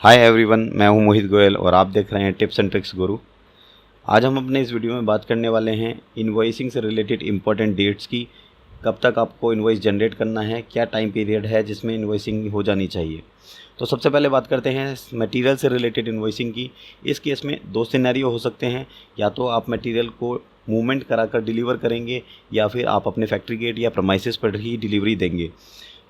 Hi everyone, मैं हूं मोहित गोयल और आप देख रहे हैं टिप्स एंड ट्रिक्स गुरु। आज हम अपने इस वीडियो में बात करने वाले हैं इनवॉइसिंग से रिलेटेड इंपॉर्टेंट डेट्स की। कब तक आपको इनवॉइस जनरेट करना है, क्या टाइम पीरियड है जिसमें इनवॉइसिंग हो जानी चाहिए। तो सबसे पहले बात करते हैं मटेरियल से रिलेटेड इनवॉइसिंग की। इस केस में दो सिनेरियो हो सकते हैं, या तो आप मटेरियल को मूवमेंट कराकर डिलीवर करेंगे या फिर आप अपने फैक्ट्री गेट या प्रमाइसेस पर ही डिलीवरी देंगे।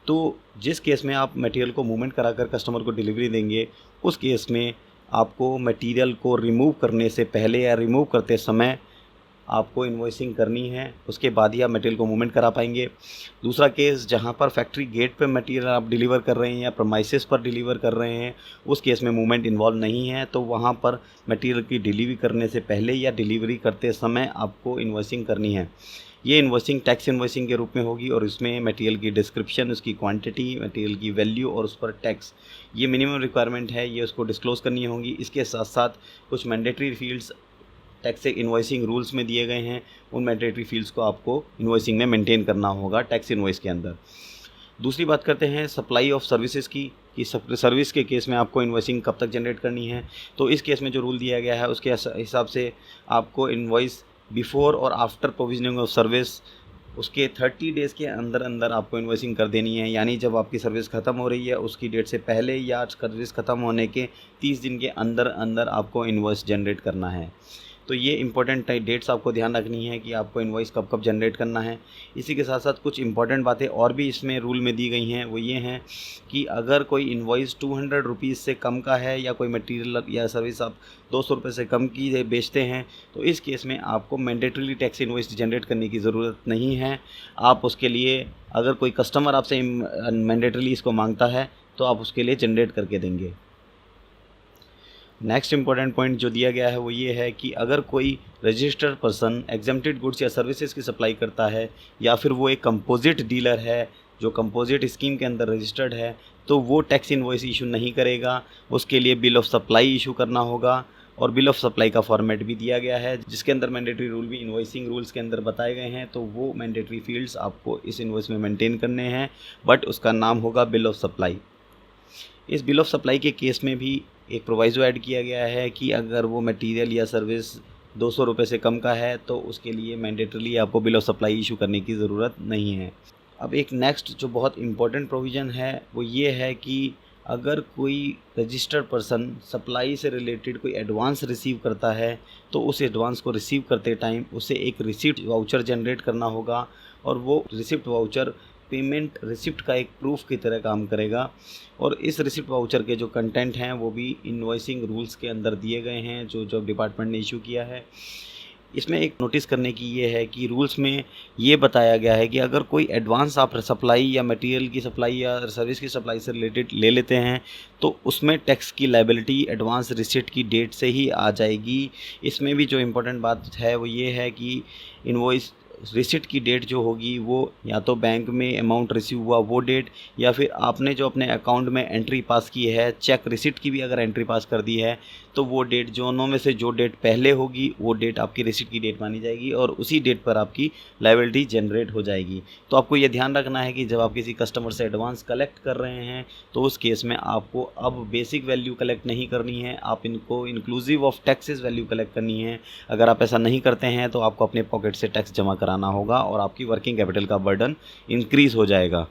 तो जिस केस में आप मटेरियल को मूवमेंट कराकर कस्टमर को डिलीवरी देंगे, उस केस में आपको मटेरियल को रिमूव करने से पहले या रिमूव करते समय आपको इनवॉइसिंग करनी है, उसके बाद ही आप मटेरियल को मूवमेंट करा पाएंगे। दूसरा केस, जहां पर फैक्ट्री गेट पे मटेरियल आप डिलीवर कर रहे हैं या प्रमाइसेस पर डिलीवर कर रहे हैं, उस केस में मूवमेंट इन्वॉल्व नहीं है, तो वहां पर मटेरियल की डिलीवरी करने से पहले या डिलीवरी करते समय आपको इनवॉइसिंग करनी है। ये इनवॉइसिंग टैक्स इनवॉइसिंग के रूप में होगी और इसमें मटेरियल की डिस्क्रिप्शन, उसकी क्वांटिटी, मटेरियल की वैल्यू और उस पर टैक्स, ये मिनिमम रिक्वायरमेंट है, ये उसको डिस्क्लोज करनी होगी। इसके साथ साथ कुछ mandatory fields tax invoicing rules में दिए गए हैं, उन मैंडेटरी फील्ड्स को आपको इनवॉइसिंग में मेंटेन करना होगा टैक्स इनवॉइस के अंदर। दूसरी बात करते हैं सप्लाई ऑफ सर्विसेज की, कि सर्विस के केस में आपको इनवॉइसिंग कब तक जनरेट करनी है। तो इस केस में जो रूल दिया गया है उसके हिसाब से आपको इनवॉइस बिफोर और आफ्टर प्रोविजनिंग ऑफ सर्विस, उसके 30 डेज़ के अंदर अंदर आपको इनवॉइसिंग कर देनी है। यानी जब आपकी सर्विस ख़त्म हो रही है उसकी डेट से पहले या सर्विस ख़त्म होने के 30 दिन के अंदर अंदर आपको इनवॉइस जनरेट करना है। तो ये इंपॉर्टेंट डेट्स आपको ध्यान रखनी है कि आपको इनवॉइस कब कब जनरेट करना है। इसी के साथ साथ कुछ इंपॉर्टेंट बातें और भी इसमें रूल में दी गई हैं, वो ये हैं कि अगर कोई इनवॉइस 200 रुपीज़ से कम का है या कोई मटेरियल या सर्विस आप 200 रुपये से कम की बेचते हैं, तो इस केस में आपको मैंडेटरीली टैक्स इनवॉइस जनरेट करने की ज़रूरत नहीं है। आप उसके लिए, अगर कोई कस्टमर आपसे मैंडेटरीली इसको मांगता है तो आप उसके लिए जनरेट करके देंगे। नेक्स्ट इंपॉर्टेंट पॉइंट जो दिया गया है वो ये है कि अगर कोई रजिस्टर्ड पर्सन एग्जेम्प्टेड गुड्स या सर्विसेज की सप्लाई करता है, या फिर वो एक कंपोजिट डीलर है जो कंपोजिट स्कीम के अंदर रजिस्टर्ड है, तो वो टैक्स इनवॉइस इशू नहीं करेगा। उसके लिए बिल ऑफ सप्लाई इशू करना होगा, और बिल ऑफ सप्लाई का फॉर्मेट भी दिया गया है जिसके अंदर मैंडेटरी रूल भी इनवॉइसिंग रूल्स के अंदर बताए गए हैं। तो वो मैंडेटरी फील्ड्स आपको इस इनवॉइस में मेंटेन करने हैं, बट उसका नाम होगा बिल ऑफ सप्लाई। इस बिल ऑफ सप्लाई के केस में भी एक प्रोवाइजो ऐड किया गया है कि अगर वो मटेरियल या सर्विस 200 रुपये से कम का है तो उसके लिए मैंडेटरीली आपको बिल ऑफ सप्लाई इशू करने की ज़रूरत नहीं है। अब एक नेक्स्ट जो बहुत इंपॉर्टेंट प्रोविज़न है वो ये है कि अगर कोई रजिस्टर्ड पर्सन सप्लाई से रिलेटेड कोई एडवांस रिसीव करता है, तो उस एडवांस को रिसीव करते टाइम उसे एक रिसिप्ट वाउचर जनरेट करना होगा, और वो रिसिप्ट वाउचर पेमेंट रिसिप्ट का एक प्रूफ की तरह काम करेगा। और इस रिसिप्ट वाउचर के जो कंटेंट हैं वो भी इनवॉइसिंग रूल्स के अंदर दिए गए हैं जो डिपार्टमेंट ने इशू किया है। इसमें एक नोटिस करने की ये है कि रूल्स में ये बताया गया है कि अगर कोई एडवांस आप सप्लाई या मटेरियल की सप्लाई या सर्विस की सप्लाई से रिलेटेड ले लेते हैं, तो उसमें टैक्स की लायबिलिटी एडवांस रिसिप्ट की डेट से ही आ जाएगी। इसमें भी जो इम्पोर्टेंट बात है वो ये है कि इनवॉइस रिसिप्ट की डेट जो होगी वो या तो बैंक में अमाउंट रिसीव हुआ वो डेट, या फिर आपने जो अपने अकाउंट में एंट्री पास की है, चेक रिसिप्ट की भी अगर एंट्री पास कर दी है, तो वो डेट, दोनों में से जो डेट पहले होगी वो डेट आपकी रिसिप्ट की डेट मानी जाएगी और उसी डेट पर आपकी लायबिलिटी जनरेट हो जाएगी। तो आपको ये ध्यान रखना है कि जब आप किसी कस्टमर से एडवांस कलेक्ट कर रहे हैं तो उस केस में आपको अब बेसिक वैल्यू कलेक्ट नहीं करनी है, आप इनको inclusive of taxes value collect करनी है। अगर आप ऐसा नहीं करते हैं तो आपको अपने पॉकेट से टैक्स जमा कराना होगा और आपकी वर्किंग कैपिटल का बर्डन इंक्रीज़ हो जाएगा।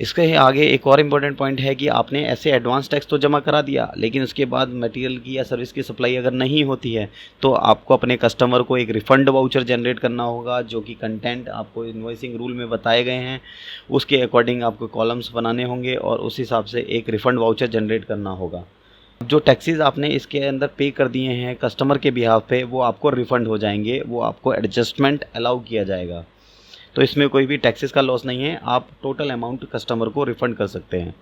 इसके आगे एक और इम्पोर्टेंट पॉइंट है कि आपने ऐसे एडवांस टैक्स तो जमा करा दिया, लेकिन उसके बाद मटेरियल की या सर्विस की सप्लाई अगर नहीं होती है तो आपको अपने कस्टमर को एक रिफ़ंड वाउचर जनरेट करना होगा, जो कि कंटेंट आपको इनवॉइसिंग रूल में बताए गए हैं उसके अकॉर्डिंग आपको कॉलम्स बनाने होंगे और उस हिसाब से एक रिफ़ंड वाउचर जनरेट करना होगा। जो टैक्सेस आपने इसके अंदर पे कर दिए हैं कस्टमर के बिहाफ पे, वो आपको रिफ़ंड हो जाएंगे, वो आपको एडजस्टमेंट अलाउ किया जाएगा। तो इसमें कोई भी टैक्सेस का लॉस नहीं है, आप टोटल अमाउंट कस्टमर को रिफ़ंड कर सकते हैं।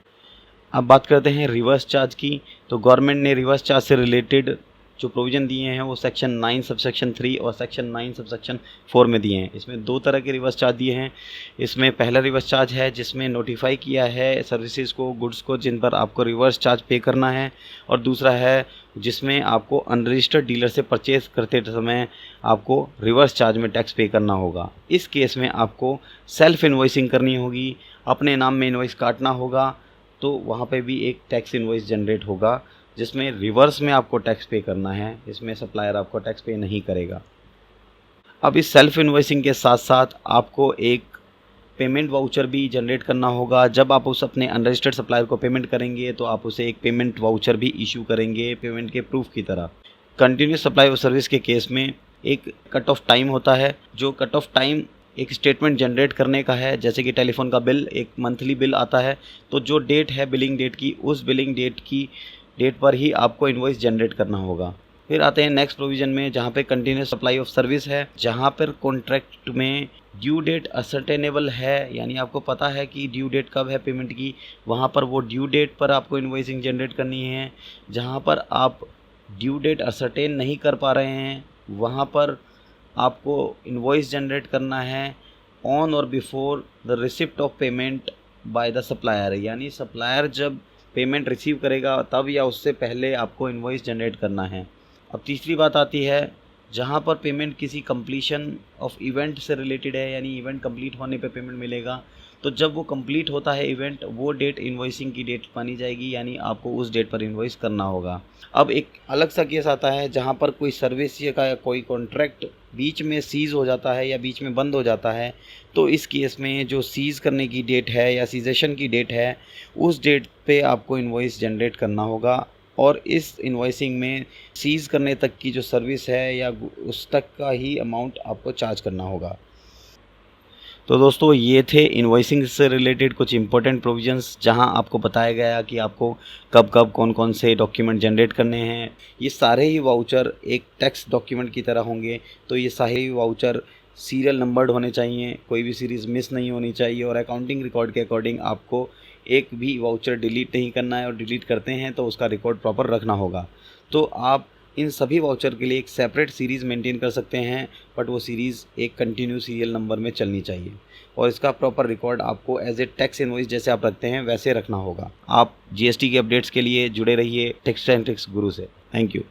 अब बात करते हैं रिवर्स चार्ज की। तो गवर्नमेंट ने रिवर्स चार्ज से रिलेटेड जो प्रोविज़न दिए हैं वो सेक्शन 9 सबसेक्शन 3 और सेक्शन 9 सबसेक्शन 4 में दिए हैं। इसमें दो तरह के रिवर्स चार्ज दिए हैं। इसमें पहला रिवर्स चार्ज है जिसमें नोटिफाई किया है सर्विसेज को, गुड्स को, जिन पर आपको रिवर्स चार्ज पे करना है, और दूसरा है जिसमें आपको अनरजिस्टर्ड डीलर से परचेज करते समय आपको रिवर्स चार्ज में टैक्स पे करना होगा। इस केस में आपको सेल्फ इन्वॉइसिंग करनी होगी, अपने नाम में इन्वॉइस काटना होगा तो वहाँ पे भी एक टैक्स इनवॉइस जनरेट होगा, जिसमें रिवर्स में आपको टैक्स पे करना है, इसमें सप्लायर आपको टैक्स पे नहीं करेगा। अब इस सेल्फ इनवॉइसिंग के साथ साथ आपको एक पेमेंट वाउचर भी जनरेट करना होगा। जब आप उस अपने अनरजिस्टर्ड सप्लायर को पेमेंट करेंगे तो आप उसे एक पेमेंट वाउचर भी इशू करेंगे पेमेंट के प्रूफ की तरह। कंटिन्यूस सप्लाई ऑफ सर्विस के केस में एक कट ऑफ टाइम होता है, जो कट ऑफ टाइम एक स्टेटमेंट जनरेट करने का है। जैसे कि टेलीफोन का बिल, एक मंथली बिल आता है, तो जो डेट है बिलिंग डेट की, उस बिलिंग डेट की डेट पर ही आपको इनवॉइस जनरेट करना होगा। फिर आते हैं नेक्स्ट प्रोविज़न में, जहाँ पे कंटिन्यूस सप्लाई ऑफ सर्विस है, जहाँ पर कॉन्ट्रैक्ट में ड्यू डेट असर्टेनेबल है, यानी आपको पता है कि ड्यू डेट कब है पेमेंट की, वहाँ पर वो ड्यू डेट पर आपको इनवॉइसिंग जनरेट करनी है। जहाँ पर आप ड्यू डेट असर्टेन नहीं कर पा रहे हैं, वहाँ पर आपको इनवॉइस जनरेट करना है ऑन और before the receipt of payment by the supplier, यानी सप्लायर जब पेमेंट रिसीव करेगा तब या उससे पहले आपको इनवॉइस जनरेट करना है। अब तीसरी बात आती है, जहाँ पर पेमेंट किसी कंप्लीशन ऑफ इवेंट से रिलेटेड है, यानी इवेंट कंप्लीट होने पे पेमेंट मिलेगा, तो जब वो कंप्लीट होता है इवेंट, वो डेट इनवॉइसिंग की डेट मानी जाएगी, यानी आपको उस डेट पर इनवॉइस करना होगा। अब एक अलग सा केस आता है, जहाँ पर कोई सर्विस या कोई कॉन्ट्रैक्ट बीच में सीज़ हो जाता है या बीच में बंद हो जाता है, तो इस केस में जो सीज़ करने की डेट है या सीजेशन की डेट है, उस डेट पे आपको इनवॉइस जनरेट करना होगा। और इस इनवॉइसिंग में सीज़ करने तक की जो सर्विस है या उस तक का ही अमाउंट आपको चार्ज करना होगा। तो दोस्तों, ये थे इनवॉइसिंग से रिलेटेड कुछ इंपॉर्टेंट प्रोविजंस, जहां आपको बताया गया कि आपको कब कब कौन कौन से डॉक्यूमेंट जनरेट करने हैं। ये सारे ही वाउचर एक टैक्स डॉक्यूमेंट की तरह होंगे, तो ये सारे ही वाउचर सीरियल नंबर्ड होने चाहिए, कोई भी सीरीज़ मिस नहीं होनी चाहिए, और अकाउंटिंग रिकॉर्ड के अकॉर्डिंग आपको एक भी वाउचर डिलीट नहीं करना है, और डिलीट करते हैं तो उसका रिकॉर्ड प्रॉपर रखना होगा। तो आप इन सभी वाउचर के लिए एक सेपरेट सीरीज़ मेंटेन कर सकते हैं, बट वो सीरीज़ एक कंटिन्यू सीरियल नंबर में चलनी चाहिए, और इसका प्रॉपर रिकॉर्ड आपको एज ए टैक्स इनवॉइस जैसे आप रखते हैं वैसे रखना होगा। आप जीएसटी के अपडेट्स के लिए जुड़े रहिए टेक्स्ट एंड ट्रिक्स गुरु से। Thank you.